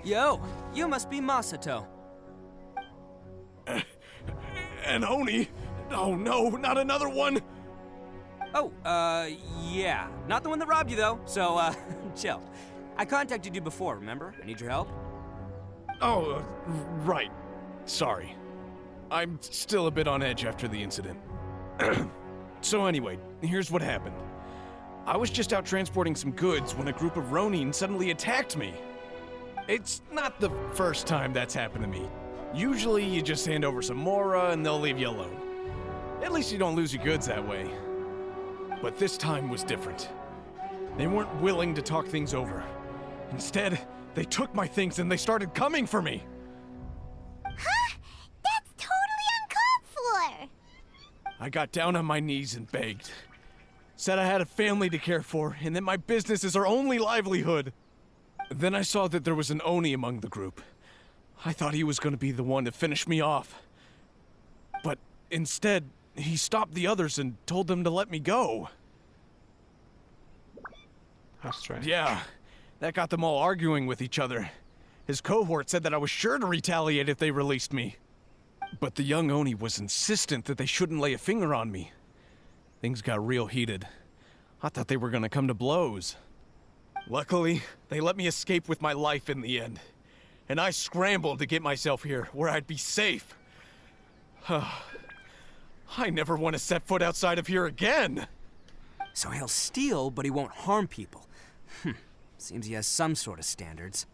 Yo, you must be Masato. An Oni? Oh no, not another one! Oh, yeah. Not the one that robbed you, though, so, chill. I contacted you before, remember? I need your help. Oh, right. Sorry. I'm still a bit on edge after the incident. So anyway, here's what happened. I was just out transporting some goods when a group of Ronin suddenly attacked me. It's not the first time that's happened to me. Usually you just hand over some Mora and they'll leave you alone. At least you don't lose your goods that way. But this time was different. They weren't willing to talk things over. Instead, they took my things and they started coming for me. Huh? That's totally uncalled for! I got down on my knees and begged. Said I had a family to care for and that my business is our only livelihood. Then I saw that there was an Oni among the group. I thought he was going to be the one to finish me off. But instead, he stopped the others and told them to let me go. How strange. Yeah, that got them all arguing with each other. His cohort said that I was sure to retaliate if they released me. But the young Oni was insistent that they shouldn't lay a finger on me. Things got real heated. I thought they were gonna come to blows. Luckily, they let me escape with my life in the end. And I scrambled to get myself here, where I'd be safe. I never want to set foot outside of here again! So he'll steal, but he won't harm people. Seems he has some sort of standards.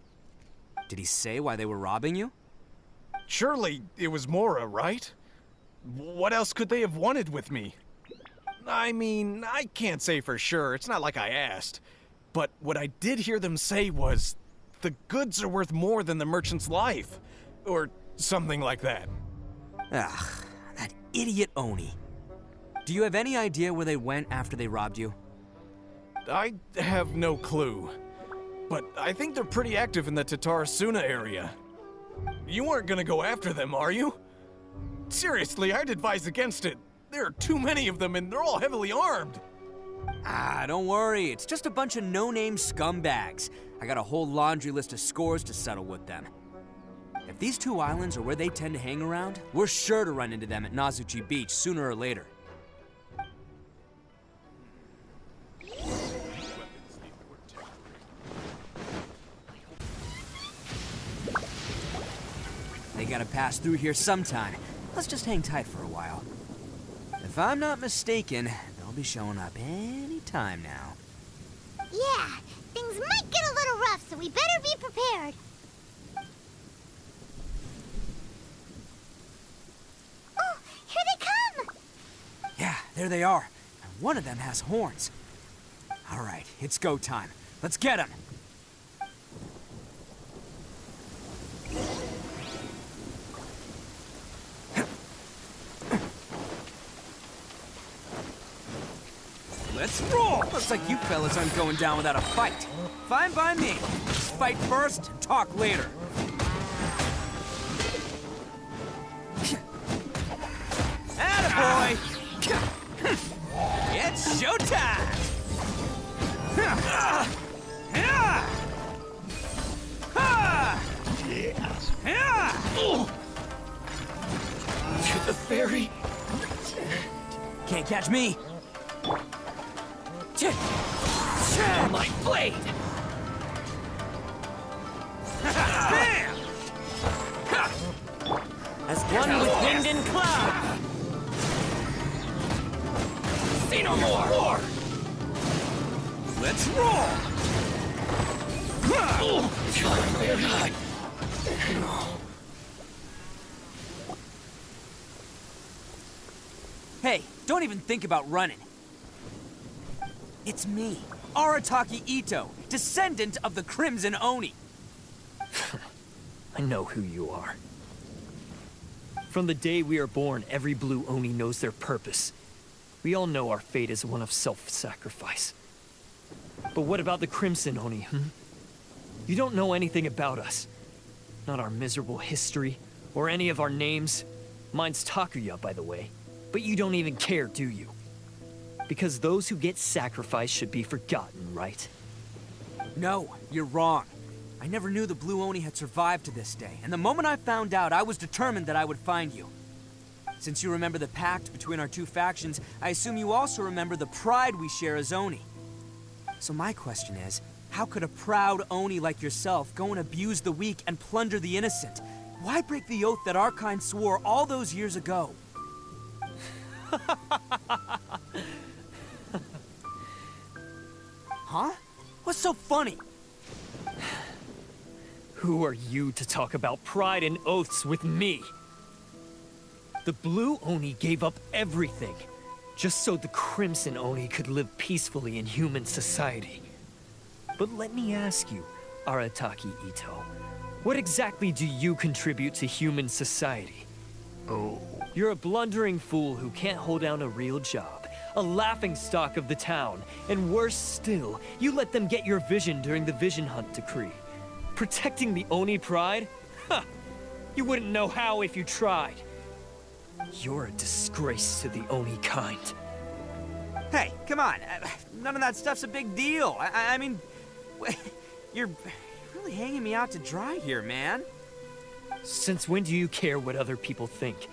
Did he say why they were robbing you? Surely it was Mora, right? What else could they have wanted with me? I mean, I can't say for sure, it's not like I asked. But what I did hear them say was, the goods are worth more than the merchant's life. Or something like that. Ugh, that idiot Oni. Do you have any idea where they went after they robbed you? I have no clue. But I think they're pretty active in the Tatarasuna area. You aren't gonna go after them, are you? Seriously, I'd advise against it. There are too many of them and they're all heavily armed. Ah, don't worry. It's just a bunch of no-name scumbags. I got a whole laundry list of scores to settle with them. If these two islands are where they tend to hang around, we're sure to run into them at Nazuchi Beach sooner or later. They gotta pass through here sometime. Let's just hang tight for a while. If I'm not mistaken, they'll be showing up any time now. Yeah, things might get a little rough, so we better be prepared. Oh, here they come! Yeah, there they are. And one of them has horns. All right, it's go time. Let's get them. Let's roll! Looks like you fellas aren't going down without a fight. Fine by me. Let's fight first and talk later. Attaboy! It's showtime! To the ferry. Can't catch me. My blade! Bam! As one with wind and cloud! See no more! Let's roll! Hey, don't even think about running. It's me, Arataki Ito, descendant of the Crimson Oni. I know who you are. From the day we are born, every blue Oni knows their purpose. We all know our fate is one of self-sacrifice. But what about the Crimson Oni, You don't know anything about us. Not our miserable history, or any of our names. Mine's Takuya, by the way. But you don't even care, do you? Because those who get sacrificed should be forgotten, right? No, you're wrong. I never knew the Blue Oni had survived to this day, and the moment I found out, I was determined that I would find you. Since you remember the pact between our two factions, I assume you also remember the pride we share as Oni. So my question is, how could a proud Oni like yourself go and abuse the weak and plunder the innocent? Why break the oath that our kind swore all those years ago? Huh? What's so funny? Who are you to talk about pride and oaths with me? The Blue Oni gave up everything, just so the Crimson Oni could live peacefully in human society. But let me ask you, Arataki Ito, what exactly do you contribute to human society? Oh. You're a blundering fool who can't hold down a real job, a laughingstock of the town, and worse still, you let them get your vision during the Vision Hunt decree. Protecting the Oni pride? Ha! You wouldn't know how if you tried. You're a disgrace to the Oni kind. Hey, come on. None of that stuff's a big deal. I mean, you're really hanging me out to dry here, man. Since when do you care what other people think?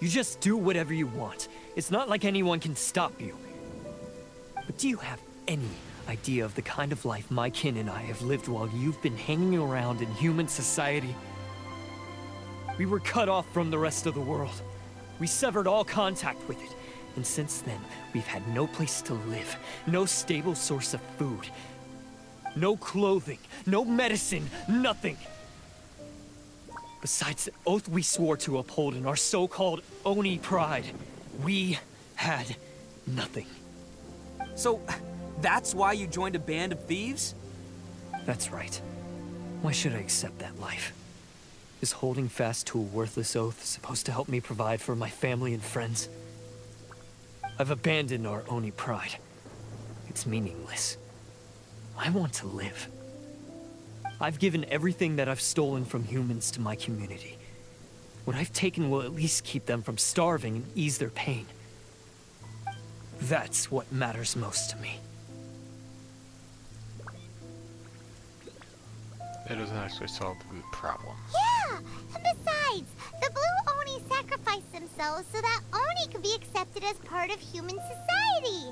You just do whatever you want. It's not like anyone can stop you. But do you have any idea of the kind of life my kin and I have lived while you've been hanging around in human society? We were cut off from the rest of the world. We severed all contact with it. And since then, we've had no place to live, no stable source of food, no clothing, no medicine, nothing. Besides the oath we swore to uphold in our so-called Oni pride, we had nothing. So, that's why you joined a band of thieves? That's right. Why should I accept that life? Is holding fast to a worthless oath supposed to help me provide for my family and friends? I've abandoned our Oni pride. It's meaningless. I want to live. I've given everything that I've stolen from humans to my community. What I've taken will at least keep them from starving and ease their pain. That's what matters most to me. That doesn't actually solve the problem. Yeah! And besides, the Blue Oni sacrificed themselves so that Oni could be accepted as part of human society.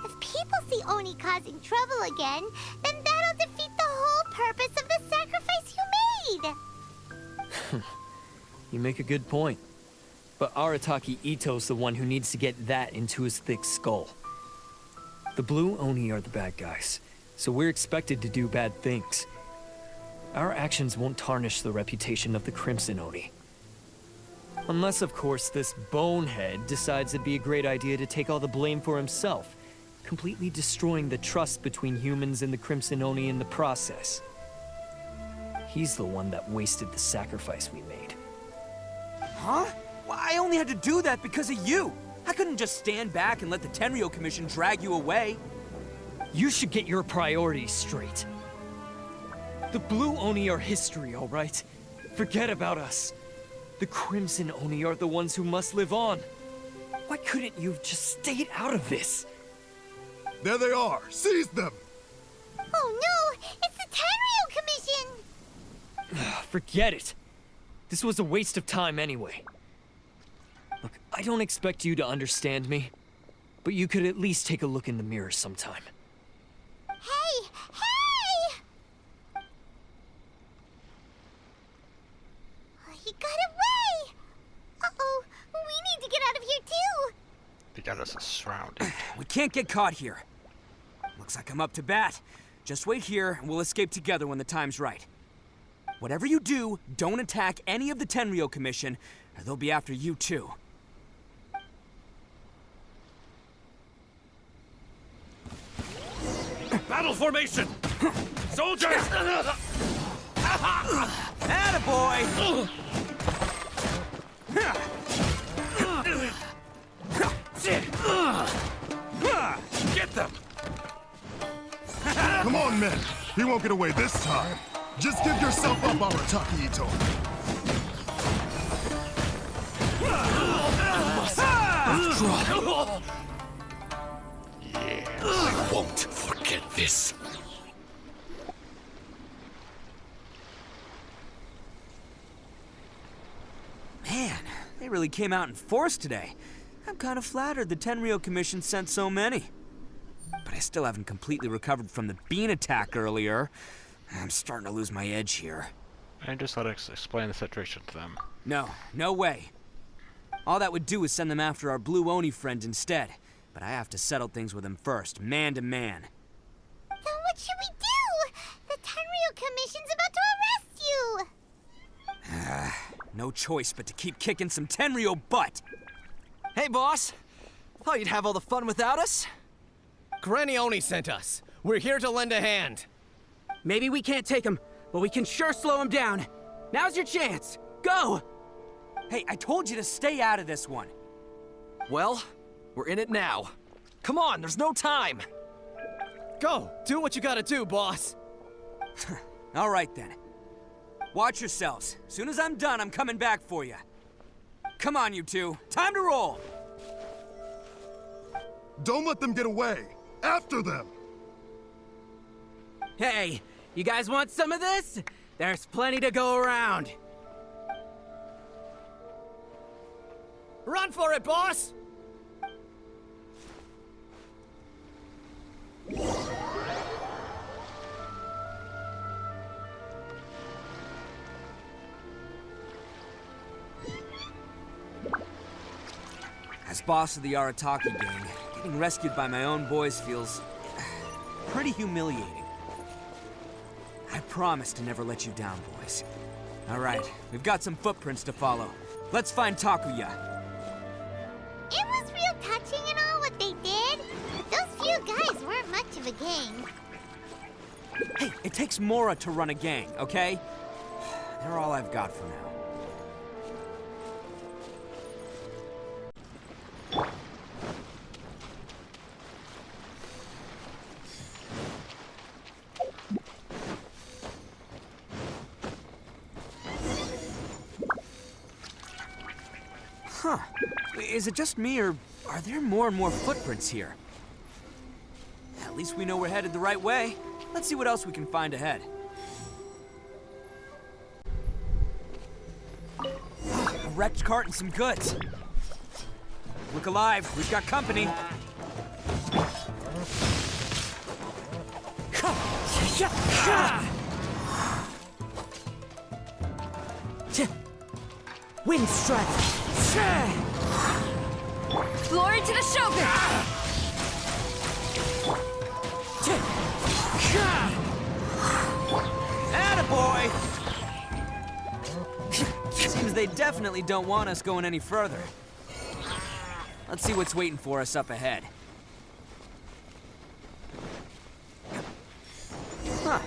If people see Oni causing trouble again, then that'll defeat the whole purpose of the sacrifice you made! You make a good point. But Arataki Ito's the one who needs to get that into his thick skull. The Blue Oni are the bad guys, so we're expected to do bad things. Our actions won't tarnish the reputation of the Crimson Oni. Unless, of course, this bonehead decides it'd be a great idea to take all the blame for himself, completely destroying the trust between humans and the Crimson Oni in the process. He's the one that wasted the sacrifice we made. Huh? Well, I only had to do that because of you. I couldn't just stand back and let the Tenryo Commission drag you away. You should get your priorities straight. The Blue Oni are history, all right? Forget about us. The Crimson Oni are the ones who must live on. Why couldn't you have just stayed out of this? There they are! Seize them! Oh no! It's the Tenryo Commission! Forget it. This was a waste of time anyway. Look, I don't expect you to understand me, but you could at least take a look in the mirror sometime. Hey! Hey! He got away! Uh-oh, we need to get out of here too! They got us surrounded. We can't get caught here. Looks like I'm up to bat. Just wait here, and we'll escape together when the time's right. Whatever you do, don't attack any of the Tenryo Commission, or they'll be after you too. Battle formation! Soldiers! Attaboy! Get them! Come on, men! He won't get away this time! Just give yourself up, Arataki Ito! Yes. I won't forget this. really came out in force today. I'm kind of flattered the Tenryou Commission sent so many. But I still haven't completely recovered from the bean attack earlier. I'm starting to lose my edge here. And just let us explain the situation to them. No, no way. All that would do is send them after our blue Oni friend instead. But I have to settle things with him first, man to man. Then what should we do? The Tenryou Commission's about to arrest you! No choice but to keep kicking some Tenryou butt. Hey, boss. Thought you'd have all the fun without us? Granny Oni sent us. We're here to lend a hand. Maybe we can't take him, but we can sure slow him down. Now's your chance. Go! Hey, I told you to stay out of this one. Well, we're in it now. Come on, there's no time. Go! Do what you gotta do, boss! All right then. Watch yourselves. Soon as I'm done, I'm coming back for you. Come on, you two. Time to roll! Don't let them get away. After them. Hey, you guys want some of this? There's plenty to go around. Run for it, boss! As boss of the Arataki gang, getting rescued by my own boys feels pretty humiliating. I promise to never let you down, boys. All right, we've got some footprints to follow. Let's find Takuya. It was real touching and all what they did, but those few guys weren't much of a gang. Hey, it takes Mora to run a gang, okay? They're all I've got for now. Huh. Is it just me, or are there more and more footprints here? At least we know we're headed the right way. Let's see what else we can find ahead. A wrecked cart and some goods. Look alive, we've got company. Wind strike. Glory to the Shogun! Attaboy! Seems they definitely don't want us going any further. Let's see what's waiting for us up ahead. Huh.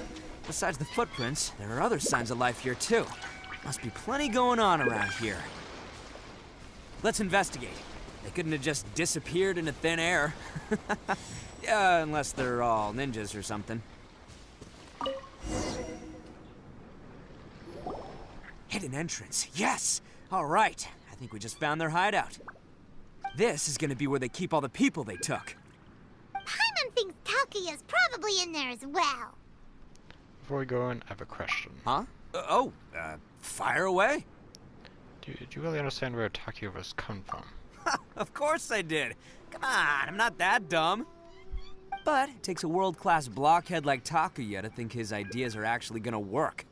Besides the footprints, there are other signs of life here too. Must be plenty going on around here. Let's investigate. They couldn't have just disappeared into thin air. Yeah, unless they're all ninjas or something. Hidden entrance, yes! All right, I think we just found their hideout. This is gonna be where they keep all the people they took. Paimon thinks Takuya's probably in there as well. Before we go in, I have a question. Huh? Fire away. Do you really understand where Takuya was coming from? Of course I did. Come on, I'm not that dumb. But it takes a world-class blockhead like Takuya to think his ideas are actually gonna work.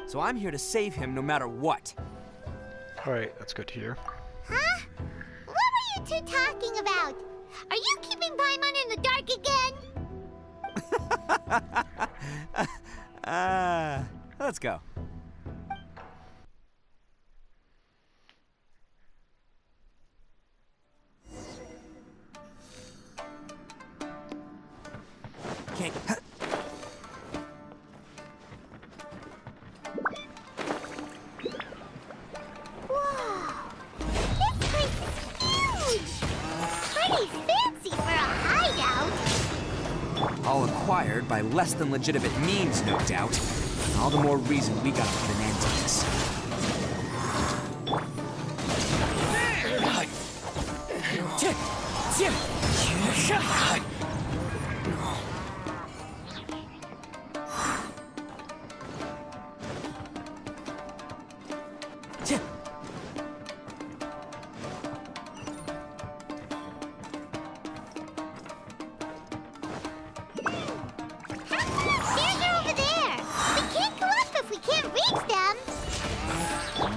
So I'm here to save him no matter what. Alright, that's good to hear. Huh? What were you two talking about? Are you keeping Paimon in the dark again? Let's go. Can't. Whoa! This place is huge! Pretty fancy for a hideout! All acquired by less than legitimate means, no doubt. All the more reason we gotta put an end to this.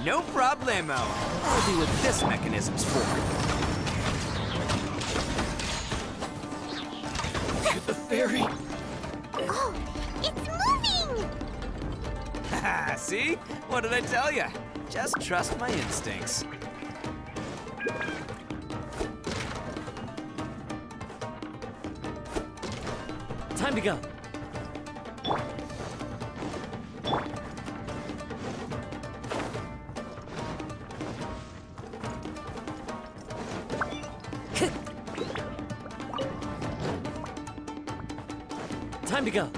No problemo. I'll be what this mechanism's for. The ferry. Oh, it's moving! Haha, see? What did I tell you? Just trust my instincts. Time to go. Time to go.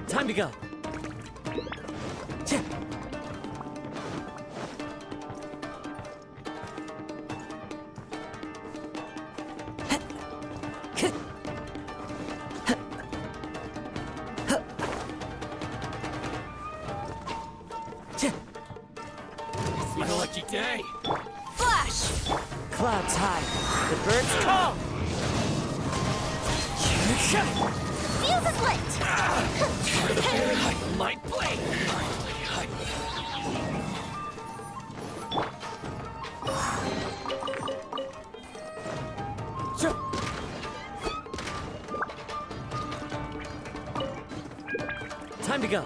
Time to go. It's been a lucky day. Flash! Clouds high. The birds call. Fuse is lit! My blade. Time to go.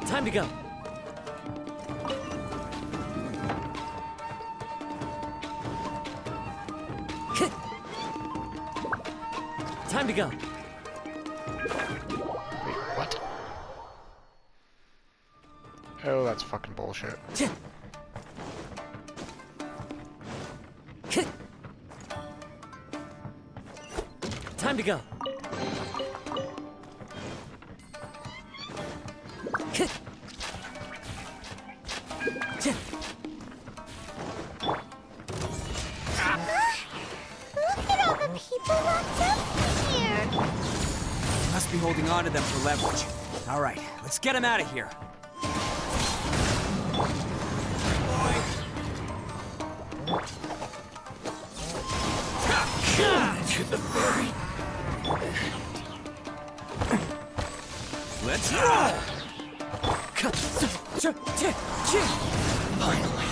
Time to go. Time to go. Wait, what? Oh, that's fucking bullshit. Time to go. Look at all the people locked up here! Must be holding on to them for leverage. All right, let's get him out of here. To the ferry. Let's roll! Finally.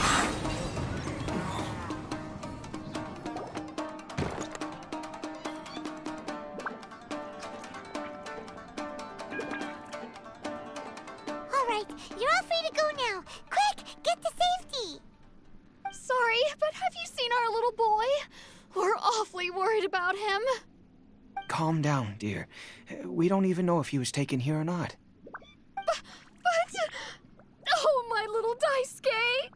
All right, you're all free to go now. Quick, get to safety! Sorry, but have you seen our little boy? We're awfully worried about him. Calm down, dear. We don't even know if he was taken here or not. But... Oh, my little Daisuke!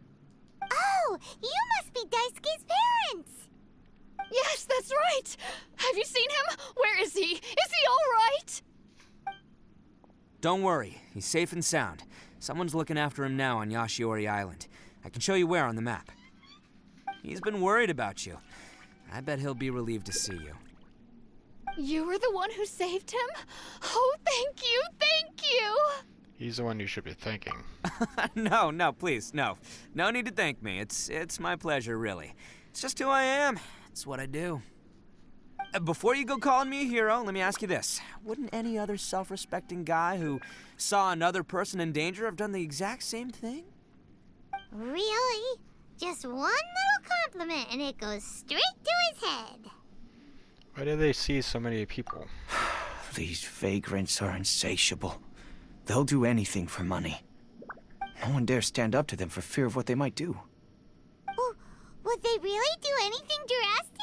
Oh, you must be Daisuke's parents! Yes, that's right! Have you seen him? Where is he? Is he all right? Don't worry, he's safe and sound. Someone's looking after him now on Yashiori Island. I can show you where on the map. He's been worried about you. I bet he'll be relieved to see you. You were the one who saved him? Oh, thank you, thank you! He's the one you should be thanking. No, please, no. No need to thank me. It's my pleasure, really. It's just who I am. It's what I do. Before you go calling me a hero, let me ask you this. Wouldn't any other self-respecting guy who saw another person in danger have done the exact same thing? Really? Just one little compliment and it goes straight to his head. Why do they see so many people? These vagrants are insatiable. They'll do anything for money. No one dares stand up to them for fear of what they might do. Well, would they really do anything drastic?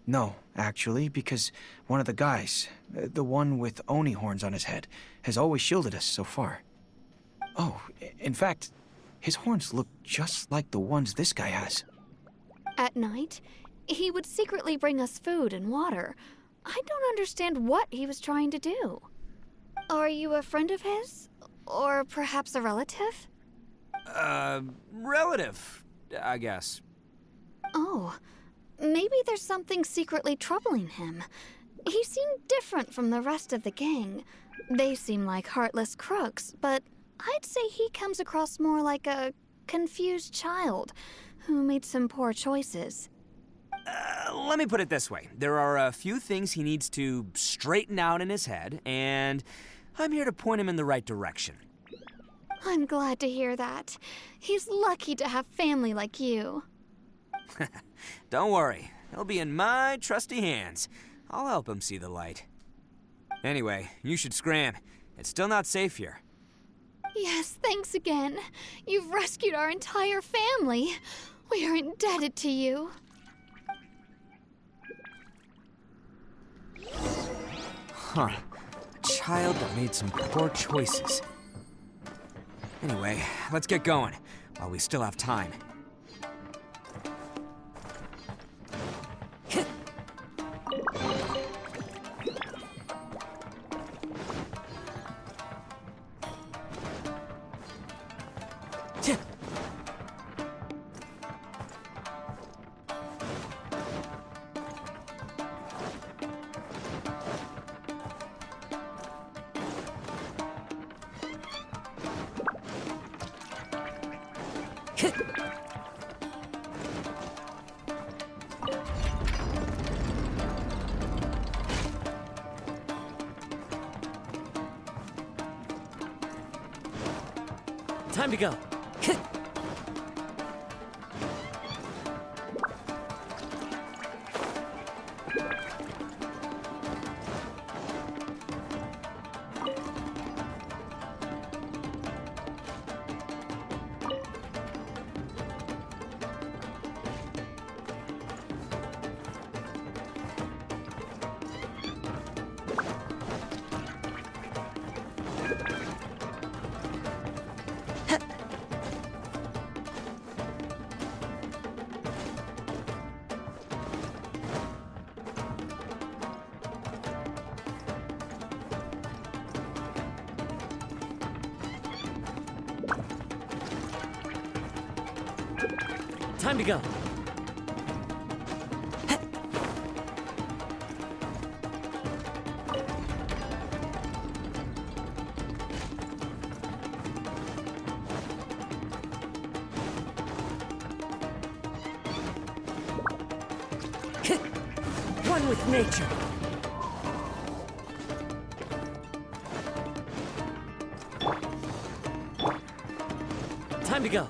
No, actually, because one of the guys, the one with Oni horns on his head, has always shielded us so far. Oh, in fact, his horns look just like the ones this guy has. At night, he would secretly bring us food and water. I don't understand what he was trying to do. Are you a friend of his? Or perhaps a relative? Relative, I guess. Oh, maybe there's something secretly troubling him. He seemed different from the rest of the gang. They seem like heartless crooks, but I'd say he comes across more like a confused child who made some poor choices. Let me put it this way. There are a few things he needs to straighten out in his head, and I'm here to point him in the right direction. I'm glad to hear that. He's lucky to have family like you. Don't worry. He'll be in my trusty hands. I'll help him see the light. Anyway, you should scram. It's still not safe here. Yes, thanks again. You've rescued our entire family. We are indebted to you. Huh. A child that made some poor choices. Anyway, let's get going, while we still have time. Time to go. Time to go. One with nature. Time to go.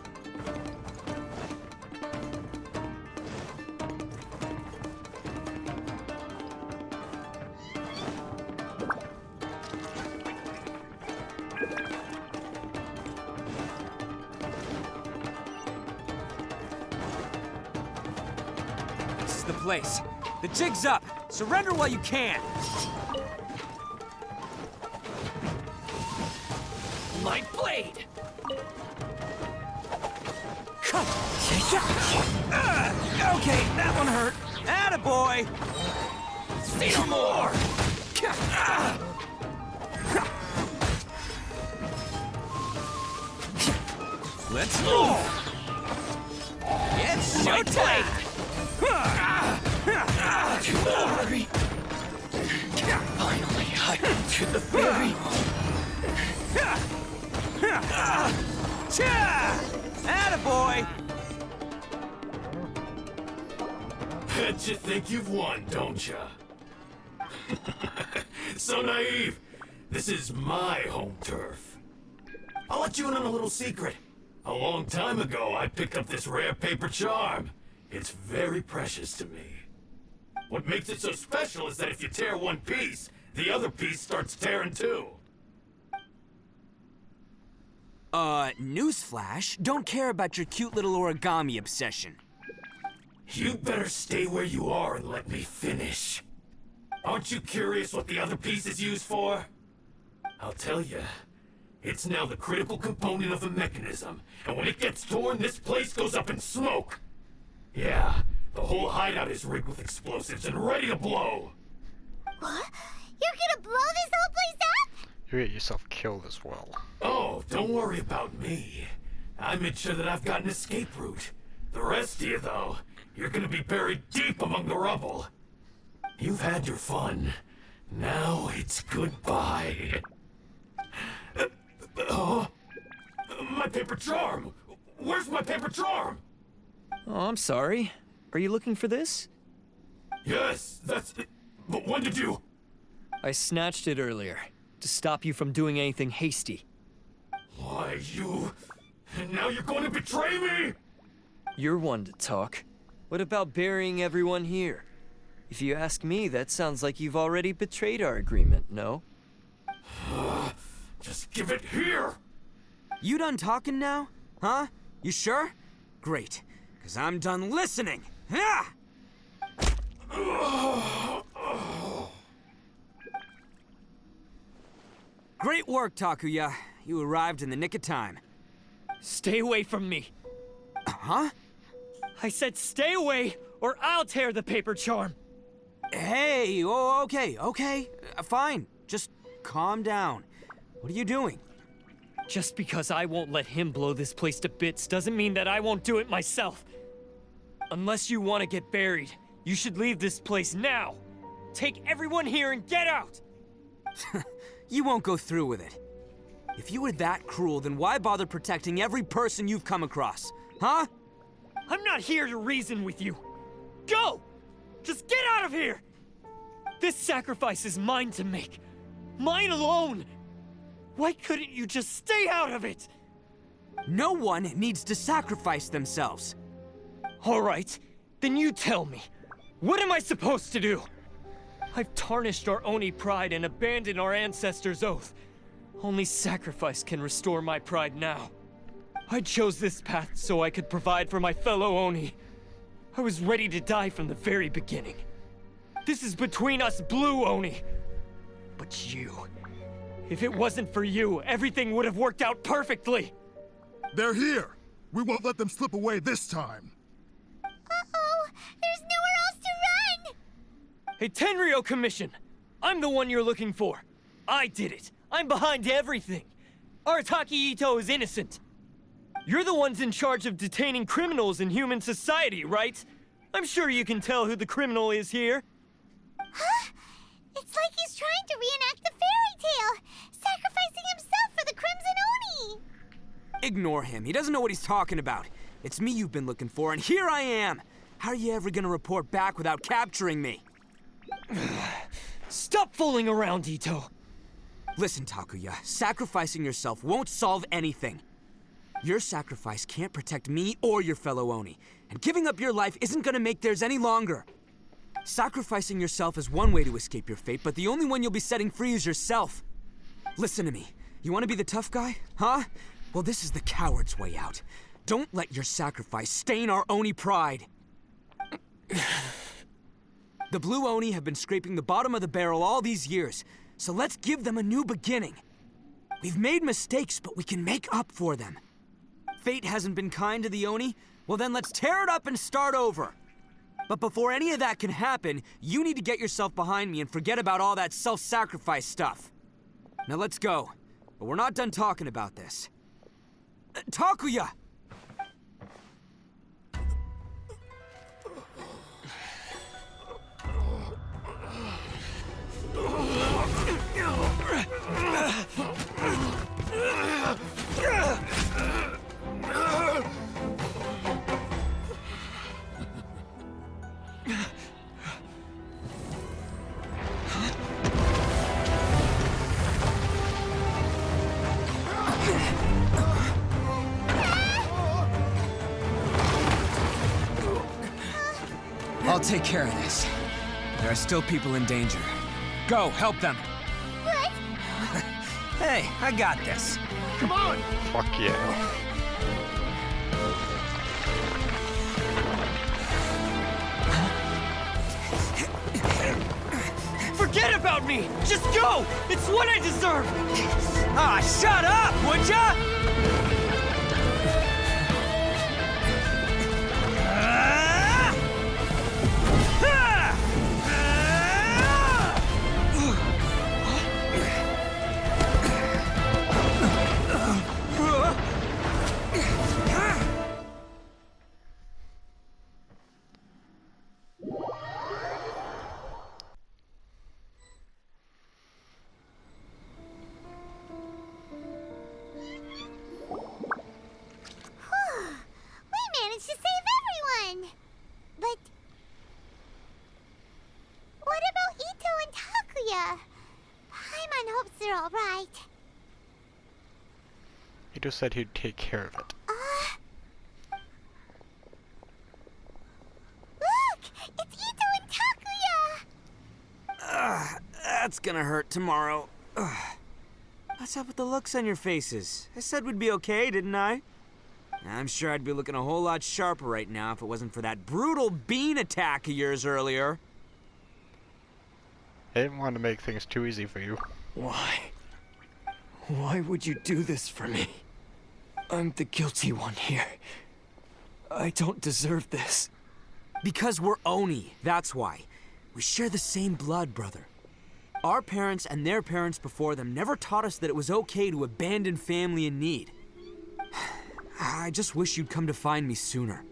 This is the place. The jig's up. Surrender while you can. My blade! Okay, that one hurt. Attaboy! See no more! Let's roll! It's showtime! Glory! Finally, I to the ferry. Attaboy! Bet you think you've won, don't ya? So naive. This is my home turf. I'll let you in on a little secret. A long time ago, I picked up this rare paper charm. It's very precious to me. What makes it so special is that if you tear one piece, the other piece starts tearing too. Newsflash, don't care about your cute little origami obsession. You'd better stay where you are and let me finish. Aren't you curious what the other piece is used for? I'll tell you. It's now the critical component of the mechanism, and when it gets torn, this place goes up in smoke. Yeah, the whole hideout is rigged with explosives and ready to blow. What? You're gonna blow this whole place up? You get yourself killed as well. Oh, don't worry about me. I made sure that I've got an escape route. The rest of you, though, you're gonna be buried deep among the rubble. You've had your fun. Now it's goodbye. My paper charm! Where's my paper charm? Oh, I'm sorry. Are you looking for this? Yes, that's it. But when did you... I snatched it earlier, to stop you from doing anything hasty. Why, you... And now you're going to betray me? You're one to talk. What about burying everyone here? If you ask me, that sounds like you've already betrayed our agreement, no? Just give it here! You done talking now? Huh? You sure? Great, because I'm done listening. Ah! Great work, Takuya. You arrived in the nick of time. Stay away from me. Huh? I said stay away, or I'll tear the paper charm. Hey, oh, okay. Fine. Just calm down. What are you doing? Just because I won't let him blow this place to bits doesn't mean that I won't do it myself. Unless you want to get buried, you should leave this place now. Take everyone here and get out! You won't go through with it. If you were that cruel, then why bother protecting every person you've come across? Huh? I'm not here to reason with you. Go! Just get out of here! This sacrifice is mine to make. Mine alone! Why couldn't you just stay out of it? No one needs to sacrifice themselves. All right, then you tell me. What am I supposed to do? I've tarnished our Oni pride and abandoned our ancestors' oath. Only sacrifice can restore my pride now. I chose this path so I could provide for my fellow Oni. I was ready to die from the very beginning. This is between us Blue Oni. But you... If it wasn't for you, everything would have worked out perfectly! They're here! We won't let them slip away this time! Uh-oh! There's nowhere else to run! Hey, Tenryo Commission! I'm the one you're looking for. I did it. I'm behind everything. Arataki Ito is innocent. You're the ones in charge of detaining criminals in human society, right? I'm sure you can tell who the criminal is here. Huh? It's like he's trying to reenact the fairy tale, sacrificing himself for the Crimson Oni! Ignore him. He doesn't know what he's talking about. It's me you've been looking for, and here I am! How are you ever gonna report back without capturing me? Stop fooling around, Ito! Listen, Takuya, sacrificing yourself won't solve anything. Your sacrifice can't protect me or your fellow Oni, and giving up your life isn't gonna make theirs any longer. Sacrificing yourself is one way to escape your fate, but the only one you'll be setting free is yourself. Listen to me. You want to be the tough guy? Huh? Well, this is the coward's way out. Don't let your sacrifice stain our Oni pride. The Blue Oni have been scraping the bottom of the barrel all these years, so let's give them a new beginning. We've made mistakes, but we can make up for them. Fate hasn't been kind to the Oni? Well, then let's tear it up and start over. But before any of that can happen, you need to get yourself behind me and forget about all that self-sacrifice stuff. Now let's go. But we're not done talking about this. Takuya! I'll take care of this. There are still people in danger. Go, help them. What? Hey, I got this. Come on! Fuck yeah. Forget about me! Just go! It's what I deserve! Ah, shut up, would ya? He just said he'd take care of it. Look! It's Ito and Takuya! That's gonna hurt tomorrow. What's up with the looks on your faces? I said we'd be okay, didn't I? I'm sure I'd be looking a whole lot sharper right now if it wasn't for that brutal bean attack of yours earlier. I didn't want to make things too easy for you. Why? Why would you do this for me? I'm the guilty one here. I don't deserve this. Because we're Oni, that's why. We share the same blood, brother. Our parents and their parents before them never taught us that it was okay to abandon family in need. I just wish you'd come to find me sooner.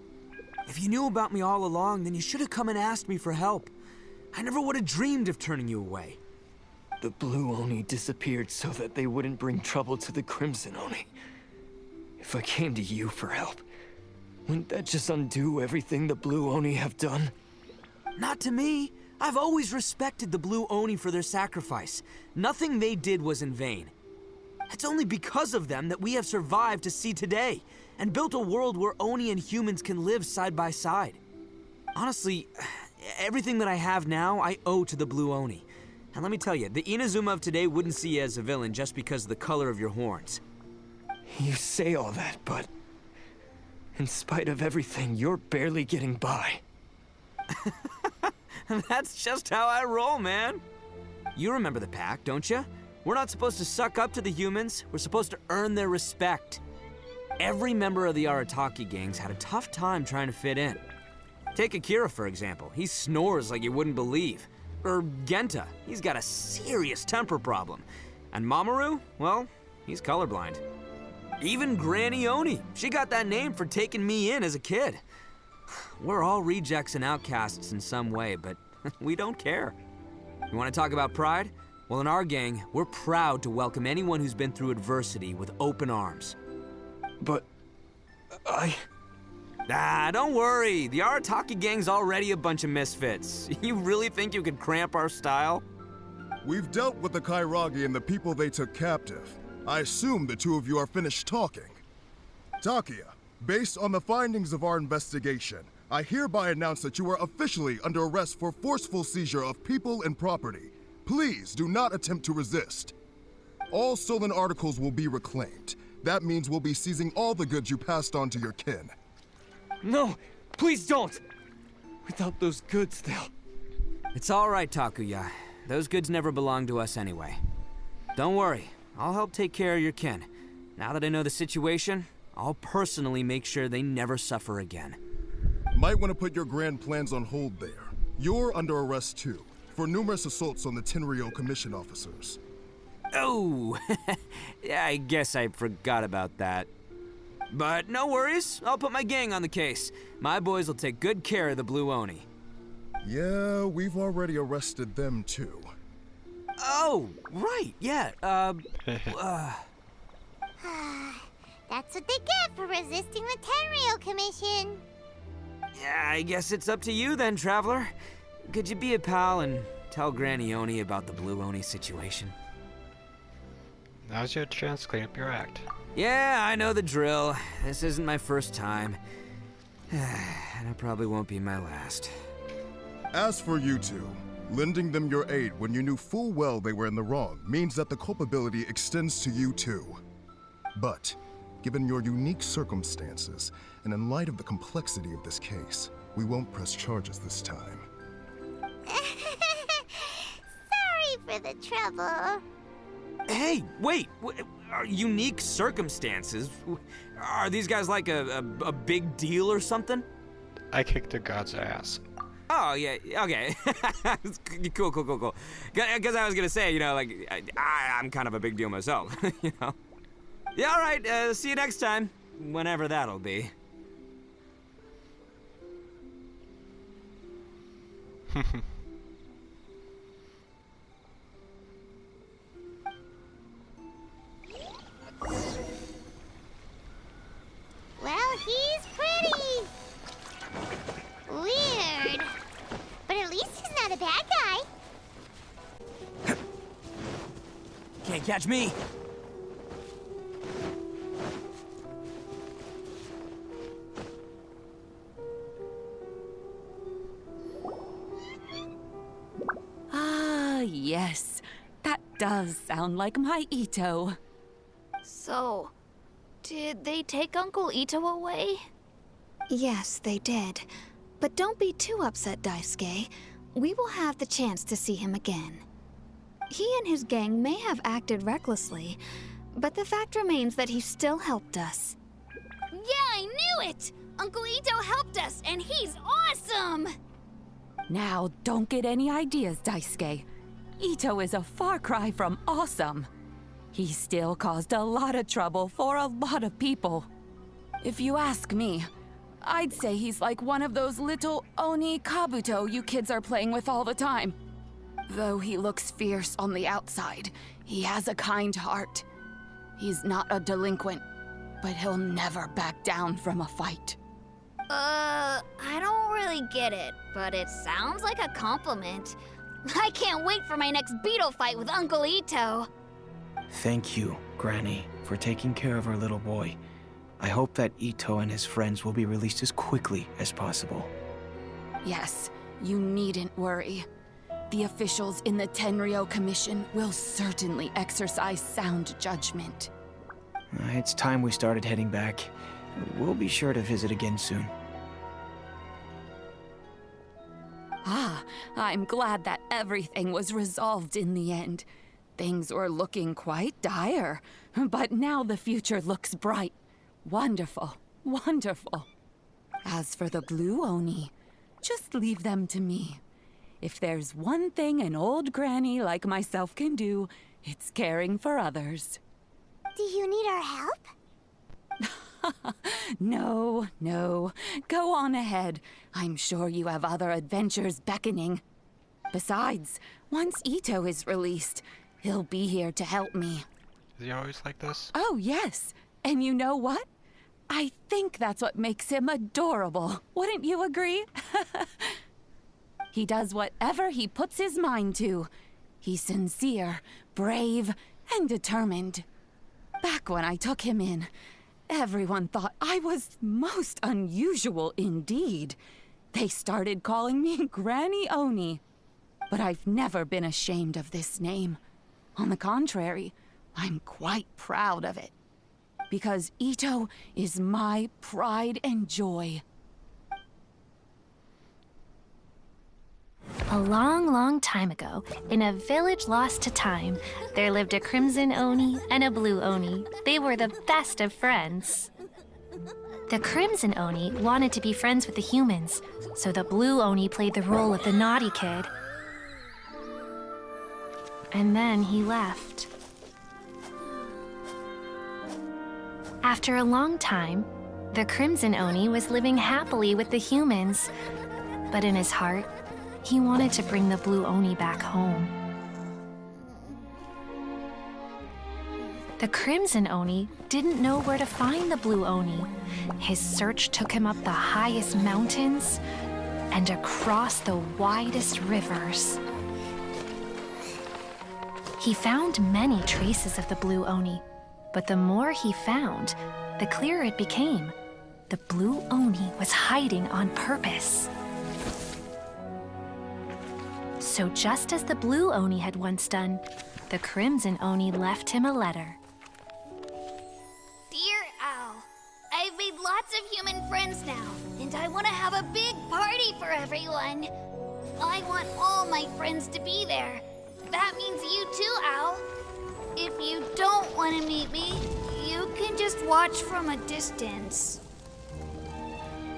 If you knew about me all along, then you should have come and asked me for help. I never would have dreamed of turning you away. The Blue Oni disappeared so that they wouldn't bring trouble to the Crimson Oni. If I came to you for help, wouldn't that just undo everything the Blue Oni have done? Not to me. I've always respected the Blue Oni for their sacrifice. Nothing they did was in vain. It's only because of them that we have survived to see today, and built a world where Oni and humans can live side by side. Honestly, everything that I have now, I owe to the Blue Oni. And let me tell you, the Inazuma of today wouldn't see you as a villain just because of the color of your horns. You say all that, but in spite of everything, you're barely getting by. That's just how I roll, man. You remember the pact, don't you? We're not supposed to suck up to the humans. We're supposed to earn their respect. Every member of the Arataki gangs had a tough time trying to fit in. Take Akira, for example. He snores like you wouldn't believe. Or Genta. He's got a serious temper problem. And Mamoru, well, he's colorblind. Even Granny Oni. She got that name for taking me in as a kid. We're all rejects and outcasts in some way, but we don't care. You want to talk about pride? Well, in our gang, we're proud to welcome anyone who's been through adversity with open arms. But don't worry. The Arataki gang's already a bunch of misfits. You really think you could cramp our style? We've dealt with the Kairagi and the people they took captive. I assume the two of you are finished talking. Takuya, based on the findings of our investigation, I hereby announce that you are officially under arrest for forceful seizure of people and property. Please do not attempt to resist. All stolen articles will be reclaimed. That means we'll be seizing all the goods you passed on to your kin. No, please don't! Without those goods, they'll... It's all right, Takuya. Those goods never belonged to us anyway. Don't worry, I'll help take care of your kin. Now that I know the situation, I'll personally make sure they never suffer again. Might want to put your grand plans on hold there. You're under arrest too, for numerous assaults on the Tenryou Commission officers. Oh, yeah, I guess I forgot about that. But no worries, I'll put my gang on the case. My boys will take good care of the Blue Oni. Yeah, we've already arrested them too. Oh, right, yeah, That's what they get for resisting the Tenryou Commission. Yeah, I guess it's up to you then, Traveler. Could you be a pal and tell Granny Oni about the Blue Oni situation? Now's your chance to clean up your act. Yeah, I know the drill. This isn't my first time. And it probably won't be my last. As for you two, lending them your aid when you knew full well they were in the wrong means that the culpability extends to you too. But, given your unique circumstances, and in light of the complexity of this case, we won't press charges this time. Sorry for the trouble. Hey, wait! Unique circumstances? Are these guys like a big deal or something? I kicked a god's ass. Oh, yeah, okay. Cool. Because I was gonna say, you know, like, I'm kind of a big deal myself, you know? Yeah, all right, see you next time. Whenever that'll be. Well, he's pretty. Weird. But at least he's not a bad guy. Can't catch me. Ah, yes. That does sound like my Ito. So, did they take Uncle Ito away? Yes, they did. But don't be too upset, Daisuke. We will have the chance to see him again. He and his gang may have acted recklessly, but the fact remains that he still helped us. Yeah, I knew it! Uncle Ito helped us, and he's awesome! Now, don't get any ideas, Daisuke. Ito is a far cry from awesome. He still caused a lot of trouble for a lot of people. If you ask me, I'd say he's like one of those little Oni Kabuto you kids are playing with all the time. Though he looks fierce on the outside, he has a kind heart. He's not a delinquent, but he'll never back down from a fight. I don't really get it, but it sounds like a compliment. I can't wait for my next beetle fight with Uncle Ito. Thank you, Granny, for taking care of our little boy. I hope that Ito and his friends will be released as quickly as possible. Yes, you needn't worry. The officials in the Tenryo Commission will certainly exercise sound judgment. It's time we started heading back. We'll be sure to visit again soon. Ah, I'm glad that everything was resolved in the end. Things were looking quite dire, but now the future looks bright. Wonderful, wonderful. As for the Blue Oni, just leave them to me. If there's one thing an old granny like myself can do, it's caring for others. Do you need our help? No. Go on ahead. I'm sure you have other adventures beckoning. Besides, once Ito is released, he'll be here to help me. Is he always like this? Oh, yes. And you know what? I think that's what makes him adorable. Wouldn't you agree? He does whatever he puts his mind to. He's sincere, brave, and determined. Back when I took him in, everyone thought I was most unusual indeed. They started calling me Granny Oni. But I've never been ashamed of this name. On the contrary, I'm quite proud of it. Because Ito is my pride and joy. A long, long time ago, in a village lost to time, there lived a Crimson Oni and a Blue Oni. They were the best of friends. The Crimson Oni wanted to be friends with the humans, so the Blue Oni played the role of the naughty kid. And then he left. After a long time, the Crimson Oni was living happily with the humans, but in his heart, he wanted to bring the Blue Oni back home. The Crimson Oni didn't know where to find the Blue Oni. His search took him up the highest mountains and across the widest rivers. He found many traces of the Blue Oni, but the more he found, the clearer it became. The Blue Oni was hiding on purpose. So just as the Blue Oni had once done, the Crimson Oni left him a letter. Dear Owl, I've made lots of human friends now, and I want to have a big party for everyone. I want all my friends to be there. That means you too, Owl. If you don't want to meet me, you can just watch from a distance.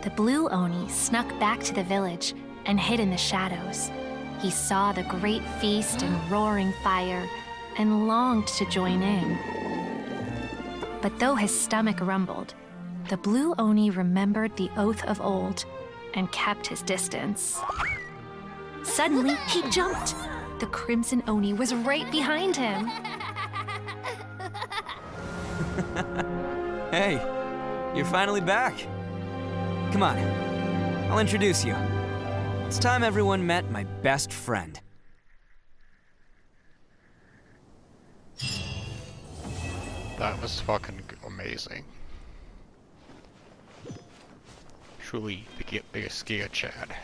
The Blue Oni snuck back to the village and hid in the shadows. He saw the great feast and roaring fire and longed to join in. But though his stomach rumbled, the Blue Oni remembered the oath of old and kept his distance. Suddenly, he jumped. The Crimson Oni was right behind him. Hey, you're finally back. Come on, I'll introduce you. It's time everyone met my best friend. That was fucking amazing. Truly the biggest Giga Chad.